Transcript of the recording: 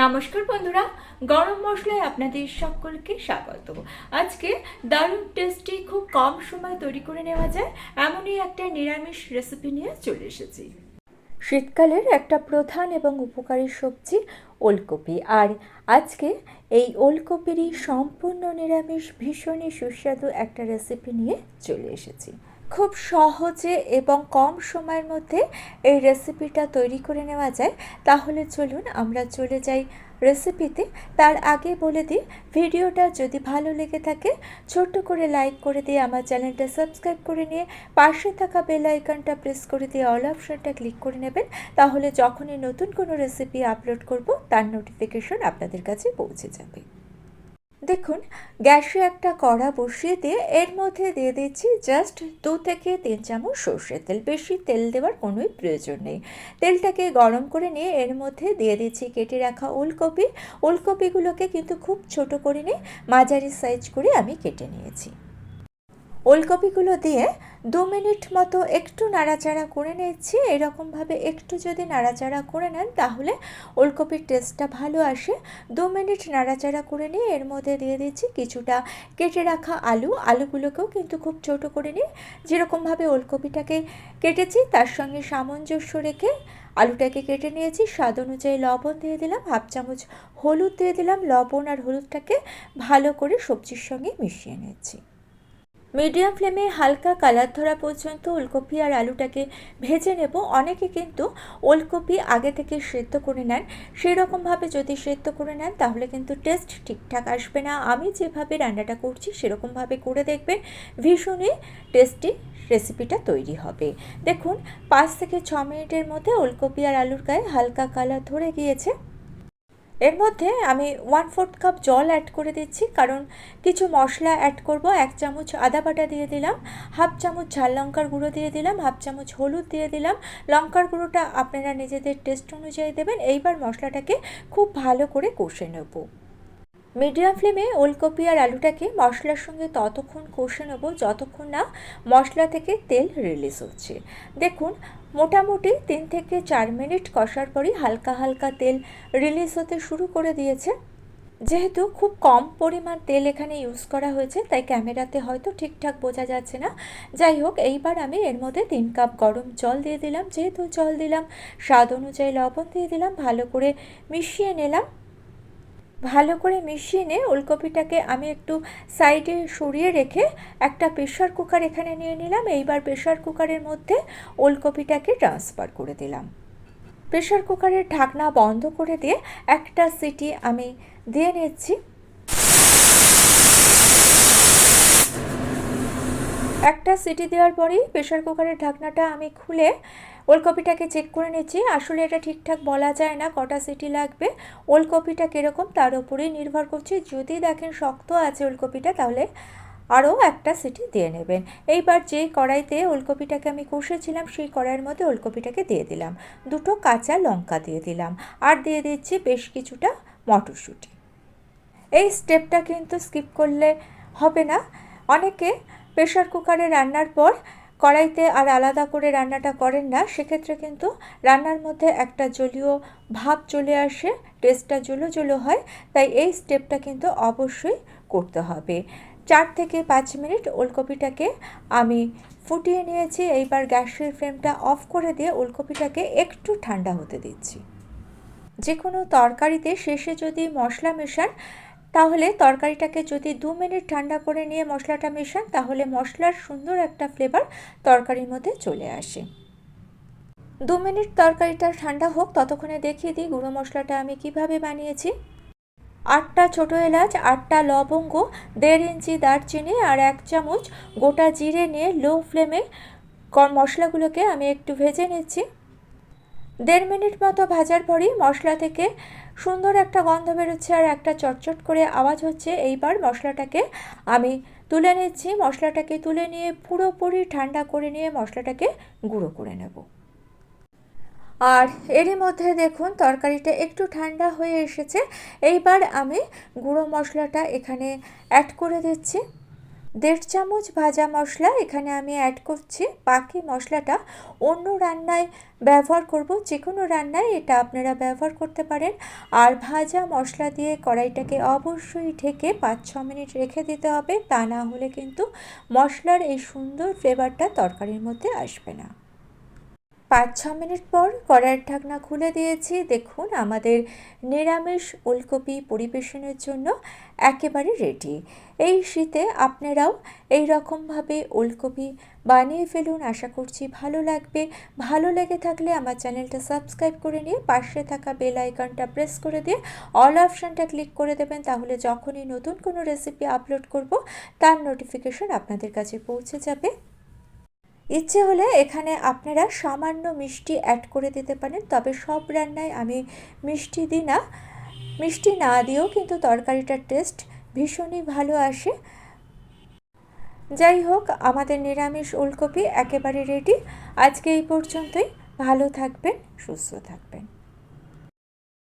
নমস্কার বন্ধুরা, গরম মশলায় আপনাদের সকলকে স্বাগত। আজকে দারুণ টেস্টি, খুব কম সময় তৈরি করে নেওয়া যায় এমনই একটা নিরামিষ রেসিপি নিয়ে চলে এসেছি। শীতকালের একটা প্রধান এবং উপকারী সবজি ওলকপি, আর আজকে এই ওলকপিরই সম্পূর্ণ নিরামিষ ভীষণই সুস্বাদু একটা রেসিপি নিয়ে চলে এসেছি। খুব সহজে এবং কম সময়ের মধ্যে এই রেসিপিটা তৈরি করে নেওয়া যায়। তাহলে চলুন আমরা চলে যাই রেসিপিতে। তার আগে বলে দিই, ভিডিওটা যদি ভালো লেগে থাকে ছোট্ট করে লাইক করে দিয়ে আমার চ্যানেলটা সাবস্ক্রাইব করে নিয়ে পাশে থাকা বেল আইকনটা প্রেস করে দিয়ে অল অপশনটা ক্লিক করে নেবেন। তাহলে যখনই নতুন কোনো রেসিপি আপলোড করব তার নোটিফিকেশন আপনাদের কাছে পৌঁছে যাবে। দেখুন, গ্যাসে একটা কড়া বসিয়ে দিয়ে এর মধ্যে দিয়ে দিচ্ছি জাস্ট 2 থেকে 3 চামচ সর্ষের তেল। বেশি তেল দেওয়ার কোনোই প্রয়োজন নেই। তেলটাকে গরম করে নিয়ে এর মধ্যে দিয়ে দিচ্ছি কেটে রাখা ওলকপি। ওলকপিগুলোকে কিন্তু খুব ছোট করে নিয়ে মাঝারি সাইজ করে আমি কেটে নিয়েছি। ওলকপিগুলো দিয়ে 2 মিনিট মতো একটু নাড়াচাড়া করে নিচ্ছি। এরকমভাবে একটু যদি নাড়াচাড়া করে নেন তাহলে ওলকপির টেস্টটা ভালো আসে। 2 মিনিট নাড়াচাড়া করে নিয়ে এর মধ্যে দিয়ে দিচ্ছি কিছুটা কেটে রাখা আলুগুলোকেও কিন্তু খুব ছোট করে নিয়ে যেরকমভাবে ওলকপিটাকে কেটেছি তার সঙ্গে সামঞ্জস্য রেখে আলুটাকে কেটে নিয়েছি। স্বাদ অনুযায়ী লবণ দিয়ে দিলাম, হাফ চামচ হলুদ দিয়ে দিলাম। লবণ আর হলুদটাকে ভালো করে সবজির সঙ্গে মিশিয়ে নিচ্ছি। মিডিয়াম ফ্লেমে হালকা কালার ধরা পর্যন্ত ওলকপি আর আলুটাকে ভেজে নেব। অনেকে কিন্তু ওলকপি আগে থেকে সেদ্ধ করে নেন। সেই রকমভাবে যদি সেদ্ধ করে নেন তাহলে কিন্তু টেস্ট ঠিকঠাক আসবে না। আমি যেভাবে রান্নাটা করছি সেরকমভাবে করে দেখবেন, ভীষণই টেস্টি রেসিপিটা তৈরি হবে। দেখুন, 5 থেকে 6 মিনিটের মধ্যে ওলকপি আর আলুর গায়ে হালকা কালার ধরে গিয়েছে। এর মধ্যে আমি 1/4 কাপ জল অ্যাড করে দিচ্ছি, কারণ কিছু মশলা অ্যাড করব। 1 চামচ আদা বাটা দিয়ে দিলাম, হাফ চামচ ঝাল লঙ্কার গুঁড়ো দিয়ে দিলাম, হাফ চামচ হলুদ দিয়ে দিলাম। লঙ্কার গুঁড়োটা আপনারা নিজেদের টেস্ট অনুযায়ী দেবেন। এইবার মশলাটাকে খুব ভালো করে কষে নেব। মিডিয়াম ফ্লেমে ওলকপি আর আলুটাকে মশলার সঙ্গে ততক্ষণ কষে নেব যতক্ষণ না মশলা থেকে তেল রিলিজ হচ্ছে। দেখুন, মোটামুটি 3 থেকে 4 মিনিট কষার পরই হালকা হালকা তেল রিলিজ হতে শুরু করে দিয়েছে। যেহেতু খুব কম পরিমাণ তেল এখানে ইউজ করা হয়েছে তাই ক্যামেরাতে হয়তো ঠিকঠাক বোঝা যাচ্ছে না। যাই হোক, এইবার আমি এর মধ্যে 3 কাপ গরম জল দিয়ে দিলাম। যেহেতু জল দিলাম, স্বাদ অনুযায়ী লবণ দিয়ে দিলাম। ভালো করে মিশিয়ে নিলাম। ভালো করে মিশিয়ে নিয়ে ওলকপিটাকে আমি একটু সাইডে সরিয়ে রেখে একটা প্রেশার কুকার এখানে নিয়ে নিলাম। এইবার প্রেশার কুকারের মধ্যে ওলকপিটাকে ট্রান্সফার করে দিলাম। প্রেশার কুকারের ঢাকনা বন্ধ করে দিয়ে একটা সিটি আমি দিয়ে নিচ্ছি। একটা সিটি দেওয়ার পরেই প্রেশার কুকারের ঢাকনাটা আমি খুলে ওলকপিটাকে চেক করে নিচ্ছি। আসলে এটা ঠিকঠাক বলা যায় না কটা সিটি লাগবে, ওলকপিটা কীরকম তার উপরেই নির্ভর করছে। যদি দেখেন শক্ত আছে ওলকপিটা তাহলে আরও একটা সিটি দিয়ে নেবেন। এইবার যেই কড়াইতে ওলকপিটাকে আমি কষেছিলাম সেই কড়াইয়ের মধ্যে ওলকপিটাকে দিয়ে দিলাম। 2টো কাঁচা লঙ্কা দিয়ে দিলাম, আর দিয়ে দিচ্ছি বেশ কিছুটা মটরশুঁটি। এই স্টেপটা কিন্তু স্কিপ করলে হবে না। অনেকে প্রেশার কুকারে রান্নার পর কড়াইতে আর আলাদা করে রান্নাটা করেন না, সেক্ষেত্রে কিন্তু রান্নার মধ্যে একটা জলীয় ভাব চলে আসে, টেস্টটা জলো জলো হয়। তাই এই স্টেপটা কিন্তু অবশ্যই করতে হবে। 4 থেকে 5 মিনিট ওলকপিটাকে আমি ফুটিয়ে নিয়েছি। এইবার গ্যাসের ফ্লেমটা অফ করে দিয়ে ওলকপিটাকে একটু ঠান্ডা হতে দিচ্ছি। যে কোনো তরকারিতে শেষে যদি মশলা মেশান তাহলে তরকারিটাকে যদি 2 মিনিট ঠান্ডা করে নিয়ে মশলাটা মেশান তাহলে মশলার সুন্দর একটা ফ্লেভার তরকারির মধ্যে চলে আসে। 2 মিনিট তরকারিটা ঠান্ডা হোক, ততক্ষণে দেখিয়ে দিই গুঁড়ো মশলাটা আমি কিভাবে বানিয়েছি। 8টা ছোটো এলাচ, 8টা লবঙ্গ, 1.5 ইঞ্চি দারচিনি আর 1 চামচ গোটা জিরে নিয়ে লো ফ্লেমে মশলাগুলোকে আমি একটু ভেজে নিচ্ছি। 1.5 মিনিট মতো ভাজার পরই মশলা থেকে সুন্দর একটা গন্ধ বেরোচ্ছে আর একটা চটচট করে আওয়াজ হচ্ছে। এইবার মশলাটাকে আমি তুলে নিচ্ছি। মশলাটাকে তুলে নিয়ে পুরোপুরি ঠান্ডা করে নিয়ে মশলাটাকে গুঁড়ো করে নেব। আর এরই মধ্যে দেখুন তরকারিটা একটু ঠান্ডা হয়ে এসেছে। এইবার আমি গুঁড়ো মশলাটা এখানে অ্যাড করে দিচ্ছি। 1.5 চামচ ভাজা মশলা এখানে আমি অ্যাড করছি। বাকি মশলাটা অন্য রান্নায় ব্যবহার করব, যে কোনো রান্নায় এটা আপনারা ব্যবহার করতে পারেন। আর ভাজা মশলা দিয়ে কড়াইটাকে অবশ্যই ঢেকে 5-6 মিনিট রেখে দিতে হবে, তা না হলে কিন্তু মশলার এই সুন্দর ফ্লেভারটা তরকারির মধ্যে আসবে না। 5-6 মিনিট পর কড়াইয়ের ঢাকনা খুলে দিয়েছি। দেখুন আমাদের নিরামিষ ওলকপি পরিবেশনের জন্য একেবারে রেডি। এই শীতে আপনারাও এই রকমভাবে ওলকপি বানিয়ে ফেলুন, আশা করছি ভালো লাগবে। ভালো লেগে থাকলে আমার চ্যানেলটা সাবস্ক্রাইব করে নিয়ে পাশে থাকা বেল আইকনটা প্রেস করে দিয়ে অল অপশানটা ক্লিক করে দেবেন, তাহলে যখনই নতুন কোনো রেসিপি আপলোড করব তার নোটিফিকেশন আপনাদের কাছে পৌঁছে যাবে। ইচ্ছে হলে এখানে আপনারা সামান্য মিষ্টি অ্যাড করে দিতে পারেন, তবে সব রান্নায় আমি মিষ্টি দিই না। মিষ্টি না দিয়েও কিন্তু তরকারিটার টেস্ট ভীষণই ভালো আসে। যাই হোক, আমাদের নিরামিষ ওলকপি একেবারে রেডি। আজকে এই পর্যন্তই। ভালো থাকবেন, সুস্থ থাকবেন।